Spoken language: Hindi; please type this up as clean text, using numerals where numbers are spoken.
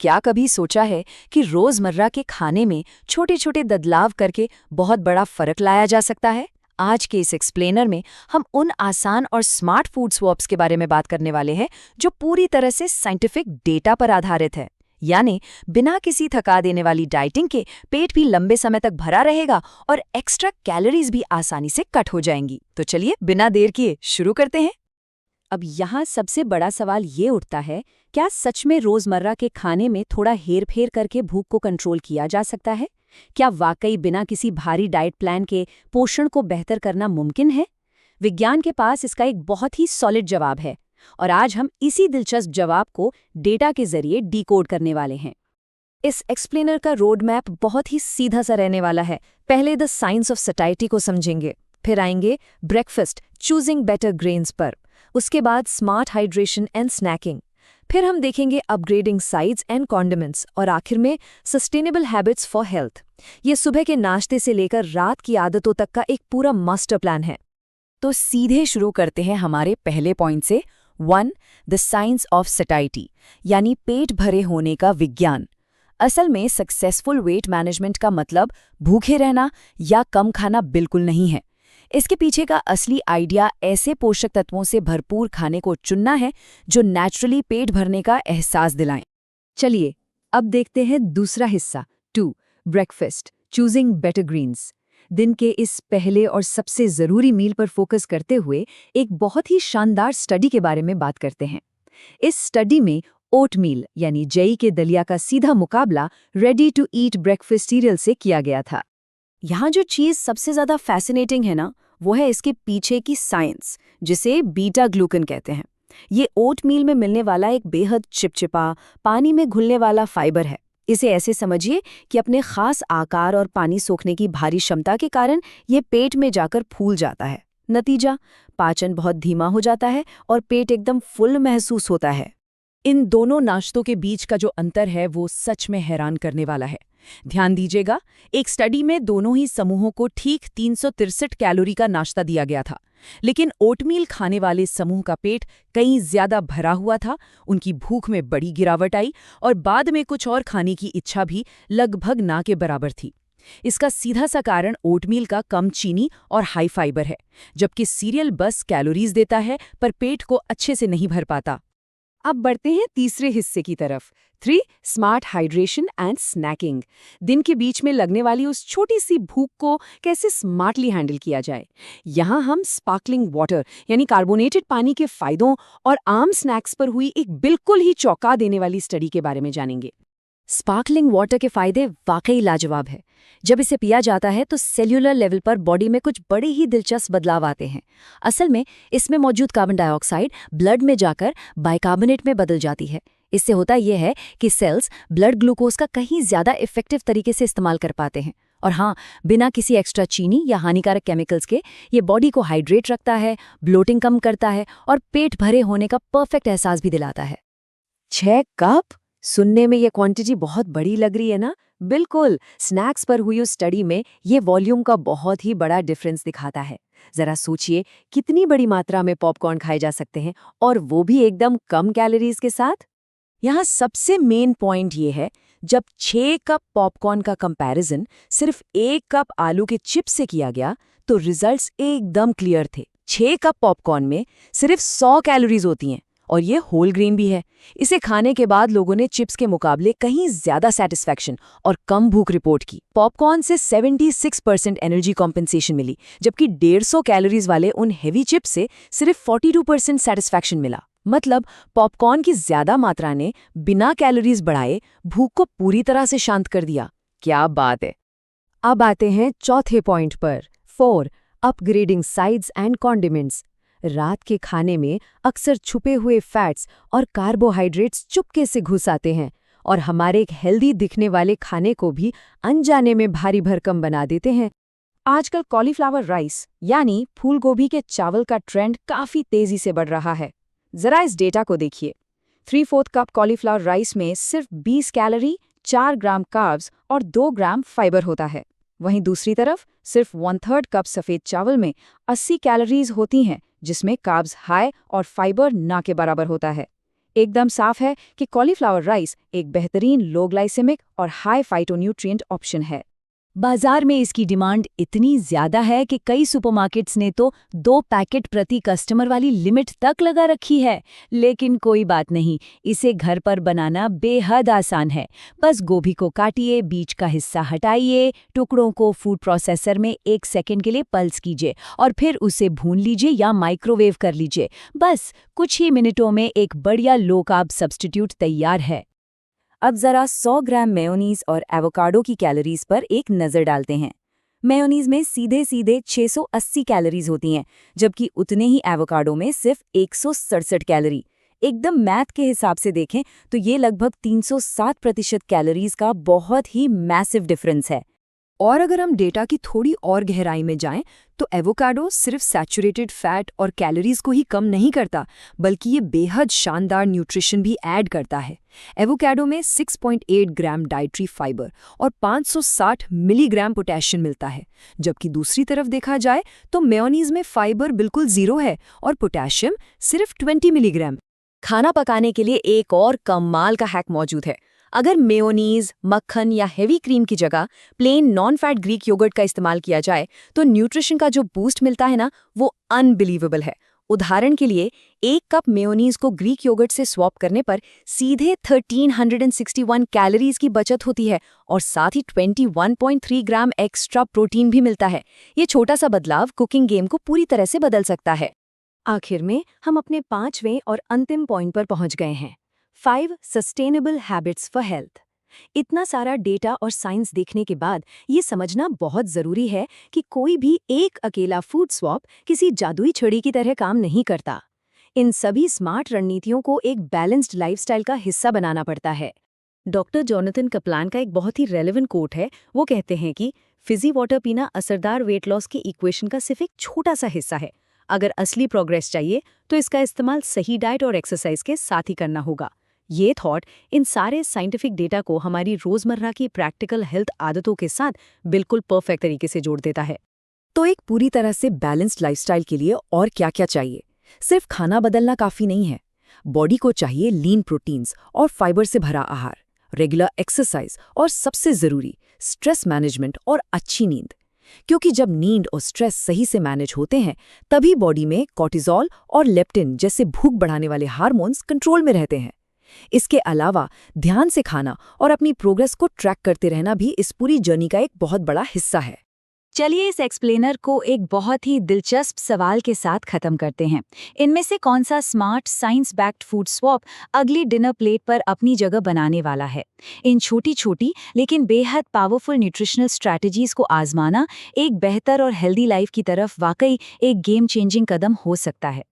क्या कभी सोचा है कि रोजमर्रा के खाने में छोटे छोटे बदलाव करके बहुत बड़ा फर्क लाया जा सकता है? आज के इस एक्सप्लेनर में हम उन आसान और स्मार्ट फूड स्वैप्स के बारे में बात करने वाले हैं जो पूरी तरह से साइंटिफिक डेटा पर आधारित है। यानी बिना किसी थका देने वाली डाइटिंग के पेट भी लंबे समय तक भरा रहेगा और एक्स्ट्रा कैलोरीज भी आसानी से कट हो जाएंगी। तो चलिए बिना देर किए शुरू करते हैं। अब यहाँ सबसे बड़ा सवाल ये उठता है, क्या सच में रोजमर्रा के खाने में थोड़ा हेरफेर करके भूख को कंट्रोल किया जा सकता है? क्या वाकई बिना किसी भारी डाइट प्लान के पोषण को बेहतर करना मुमकिन है? विज्ञान के पास इसका एक बहुत ही सॉलिड जवाब है और आज हम इसी दिलचस्प जवाब को डेटा के जरिए डिकोड करने वाले हैं। इस एक्सप्लेनर का रोड मैप बहुत ही सीधा सा रहने वाला है। पहले द साइंस ऑफ सटाइटी को समझेंगे, फिर आएंगे ब्रेकफास्ट चूजिंग बेटर ग्रेन्स पर, उसके बाद स्मार्ट हाइड्रेशन एंड स्नैकिंग, फिर हम देखेंगे अपग्रेडिंग साइड्स एंड कॉन्डिमेंट्स और आखिर में सस्टेनेबल हैबिट्स फॉर हेल्थ। ये सुबह के नाश्ते से लेकर रात की आदतों तक का एक पूरा मास्टर प्लान है। तो सीधे शुरू करते हैं हमारे पहले पॉइंट से। 1. द साइंस ऑफ सटाइटी, यानी पेट भरे होने का विज्ञान। असल में सक्सेसफुल वेट मैनेजमेंट का मतलब भूखे रहना या कम खाना बिल्कुल नहीं है। इसके पीछे का असली आइडिया ऐसे पोषक तत्वों से भरपूर खाने को चुनना है जो नेचुरली पेट भरने का एहसास दिलाएं। चलिए अब देखते हैं दूसरा हिस्सा। 2. Breakfast choosing better greens. दिन के इस पहले और सबसे ज़रूरी मील पर फोकस करते हुए एक बहुत ही शानदार स्टडी के बारे में बात करते हैं। इस स्टडी में ओट मील यानी जई के दलिया का सीधा मुकाबला ready to eat breakfast cereal से किया गया था। यहाँ जो चीज़ सबसे ज़्यादा फैसिनेटिंग है ना, वो है इसके पीछे की साइंस, जिसे बीटा ग्लूकन कहते हैं। ये ओट मील में मिलने वाला एक बेहद चिपचिपा, पानी में घुलने वाला फाइबर है। इसे ऐसे समझिए कि अपने खास आकार और पानी सोखने की भारी क्षमता के कारण ये पेट में जाकर फूल जाता है। नतीजा, पाचन बहुत धीमा हो जाता है और पेट एकदम फुल महसूस होता है। इन दोनों नाश्तों के बीच का जो अंतर है वो सच में हैरान करने वाला है। ध्यान दीजिएगा, एक स्टडी में दोनों ही समूहों को ठीक 363 कैलोरी का नाश्ता दिया गया था, लेकिन ओटमील खाने वाले समूह का पेट कहीं ज्यादा भरा हुआ था, उनकी भूख में बड़ी गिरावट आई और बाद में कुछ और खाने की इच्छा भी लगभग ना के बराबर थी। इसका सीधा सा कारण ओटमील का कम चीनी और हाई फाइबर है, जबकि सीरियल बस कैलोरीज देता है पर पेट को अच्छे से नहीं भर पाता। अब बढ़ते हैं तीसरे हिस्से की तरफ। 3. Smart hydration and snacking. दिन के बीच में लगने वाली उस छोटी सी भूख को कैसे स्मार्टली हैंडल किया जाए। यहाँ हम स्पार्कलिंग वाटर यानी कार्बोनेटेड पानी के फायदों और आम स्नैक्स पर हुई एक बिल्कुल ही चौंका देने वाली स्टडी के बारे में जानेंगे। स्पार्कलिंग वाटर के फायदे वाकई लाजवाब है। जब इसे पिया जाता है तो सेल्यूलर लेवल पर बॉडी में कुछ बड़े ही दिलचस्प बदलाव आते हैं। असल में इसमें मौजूद कार्बन डाइऑक्साइड ब्लड में जाकर बाइकार्बोनेट में बदल जाती है। इससे होता यह है कि सेल्स ब्लड ग्लूकोज का कहीं ज्यादा इफेक्टिव तरीके से इस्तेमाल कर पाते हैं। और हाँ, बिना किसी एक्स्ट्रा चीनी या हानिकारक केमिकल्स के ये बॉडी को हाइड्रेट रखता है, ब्लोटिंग कम करता है और पेट भरे होने का परफेक्ट एहसास भी दिलाता है। 6 कप? सुनने में ये क्वांटिटी बहुत बड़ी लग रही है ना? बिल्कुल, स्नैक्स पर हुई उस स्टडी में ये वॉल्यूम का बहुत ही बड़ा डिफरेंस दिखाता है। जरा सोचिए कितनी बड़ी मात्रा में पॉपकॉर्न खाए जा सकते हैं और वो भी एकदम कम कैलोरीज के साथ। यहाँ सबसे मेन पॉइंट ये है, जब 6 कप पॉपकॉर्न का कंपैरिजन सिर्फ 1 कप आलू के चिप्स से किया गया तो रिजल्ट्स एकदम क्लियर थे। 6 कप पॉपकॉर्न में सिर्फ 100 कैलोरीज होती हैं और ये होल ग्रेन भी है। इसे खाने के बाद लोगों ने चिप्स के मुकाबले कहीं ज्यादा सेटिस्फैक्शन और कम भूख रिपोर्ट की। पॉपकॉर्न से 76% एनर्जी कॉम्पेंसेशन मिली, जबकि 150 कैलोरीज वाले उन हेवी चिप्स से सिर्फ 42% सेटिस्फैक्शन मिला। मतलब पॉपकॉर्न की ज्यादा मात्रा ने बिना कैलोरीज बढ़ाए भूख को पूरी तरह से शांत कर दिया। क्या बात है। अब आते हैं चौथे पॉइंट पर। 4. Upgrading sides and condiments. रात के खाने में अक्सर छुपे हुए फैट्स और कार्बोहाइड्रेट्स चुपके से घुस आते हैं और हमारे एक हेल्दी दिखने वाले खाने को भी अनजाने में भारी भरकम बना देते हैं। आजकल कॉलीफ्लावर राइस यानी फूल गोभी के चावल का ट्रेंड काफी तेजी से बढ़ रहा है। जरा इस डेटा को देखिए। 3/4 कप कॉलीफ्लावर राइस में सिर्फ 20 कैलोरी, 4 ग्राम कार्ब्स और 2 ग्राम फाइबर होता है। वहीं दूसरी तरफ सिर्फ 1/3 कप सफ़ेद चावल में 80 कैलोरीज होती हैं, जिसमें कार्ब्स हाई और फाइबर ना के बराबर होता है। एकदम साफ है कि कॉलीफ्लावर राइस एक बेहतरीन लो ग्लाइसेमिक और हाई फाइटोन्यूट्रिएंट ऑप्शन है। बाजार में इसकी डिमांड इतनी ज्यादा है कि कई सुपरमार्केट्स ने तो 2 पैकेट प्रति कस्टमर वाली लिमिट तक लगा रखी है। लेकिन कोई बात नहीं, इसे घर पर बनाना बेहद आसान है। बस गोभी को काटिए, बीज का हिस्सा हटाइए, टुकड़ों को फूड प्रोसेसर में 1 सेकंड के लिए पल्स कीजिए और फिर उसे भून लीजिए या माइक्रोवेव कर लीजिए। बस कुछ ही मिनटों में एक बढ़िया लो कार्ब सब्स्टिट्यूट तैयार है। अब जरा 100 ग्राम मेयोनीज और एवोकाडो की कैलोरीज पर एक नज़र डालते हैं। मेयोनीज में सीधे सीधे 680 कैलोरीज होती हैं, जबकि उतने ही एवोकाडो में सिर्फ 167 कैलोरी। एकदम मैथ के हिसाब से देखें तो ये लगभग 307% कैलोरीज का बहुत ही मैसिव डिफरेंस है। और अगर हम डेटा की थोड़ी और गहराई में जाएं, तो एवोकाडो सिर्फ सैचुरेटेड फैट और कैलोरीज को ही कम नहीं करता, बल्कि ये बेहद शानदार न्यूट्रिशन भी ऐड करता है। एवोकाडो में 6.8 ग्राम डाइटरी फाइबर और 560 मिलीग्राम पोटेशियम मिलता है, जबकि दूसरी तरफ देखा जाए तो मेयोनीज में फाइबर बिल्कुल जीरो है और पोटेशियम सिर्फ 20 मिलीग्राम। खाना पकाने के लिए एक और कमाल का हैक मौजूद है। अगर मेयोनीज, मक्खन या हेवी क्रीम की जगह plain non fat Greek yogurt का इस्तेमाल किया जाए तो न्यूट्रिशन का जो बूस्ट मिलता है ना, वो अनबिलीवेबल है। उदाहरण के लिए 1 कप मेयोनीज को ग्रीक योगर्ट से स्वैप करने पर सीधे 1361 कैलोरीज की बचत होती है और साथ ही 21.3 ग्राम एक्स्ट्रा प्रोटीन भी मिलता है। ये छोटा सा बदलाव कुकिंग गेम को पूरी तरह से बदल सकता है। आखिर में हम अपने 5वें और अंतिम पॉइंट पर पहुंच गए हैं। 5 सस्टेनेबल हैबिट्स फॉर हेल्थ। इतना सारा डेटा और साइंस देखने के बाद ये समझना बहुत ज़रूरी है कि कोई भी एक अकेला फूड स्वैप किसी जादुई छड़ी की तरह काम नहीं करता। इन सभी स्मार्ट रणनीतियों को एक बैलेंस्ड लाइफस्टाइल का हिस्सा बनाना पड़ता है। डॉक्टर जोनाथन कपलान का एक बहुत ही रेलेवेंट कोट है। वो कहते हैं कि फिजी वाटर पीना असरदार वेट लॉस की इक्वेशन का सिर्फ एक छोटा सा हिस्सा है। अगर असली प्रोग्रेस चाहिए तो इसका इस्तेमाल सही डाइट और एक्सरसाइज के साथ ही करना होगा। ये थॉट इन सारे साइंटिफिक डेटा को हमारी रोजमर्रा की प्रैक्टिकल हेल्थ आदतों के साथ बिल्कुल परफेक्ट तरीके से जोड़ देता है। तो एक पूरी तरह से बैलेंस्ड लाइफस्टाइल के लिए और क्या-क्या चाहिए? सिर्फ खाना बदलना काफी नहीं है। बॉडी को चाहिए लीन प्रोटीन्स और फाइबर से भरा आहार, रेगुलर एक्सरसाइज और सबसे जरूरी स्ट्रेस मैनेजमेंट और अच्छी नींद। क्योंकि जब नींद और स्ट्रेस सही से मैनेज होते हैं, तभी बॉडी में कॉर्टिसोल और लेप्टिन जैसे भूख बढ़ाने वाले हार्मोन्स कंट्रोल में रहते हैं। इसके अलावा ध्यान से खाना और अपनी प्रोग्रेस को ट्रैक करते रहना भी इस पूरी जर्नी का एक बहुत बड़ा हिस्सा है। चलिए इस एक्सप्लेनर को एक बहुत ही दिलचस्प सवाल के साथ खत्म करते हैं। इनमें से कौन सा smart science backed food swap अगली डिनर प्लेट पर अपनी जगह बनाने वाला है? इन छोटी छोटी लेकिन बेहद पावरफुल न्यूट्रिशनल स्ट्रैटेजीज को आजमाना एक बेहतर और हेल्दी लाइफ की तरफ वाकई एक गेम चेंजिंग कदम हो सकता है।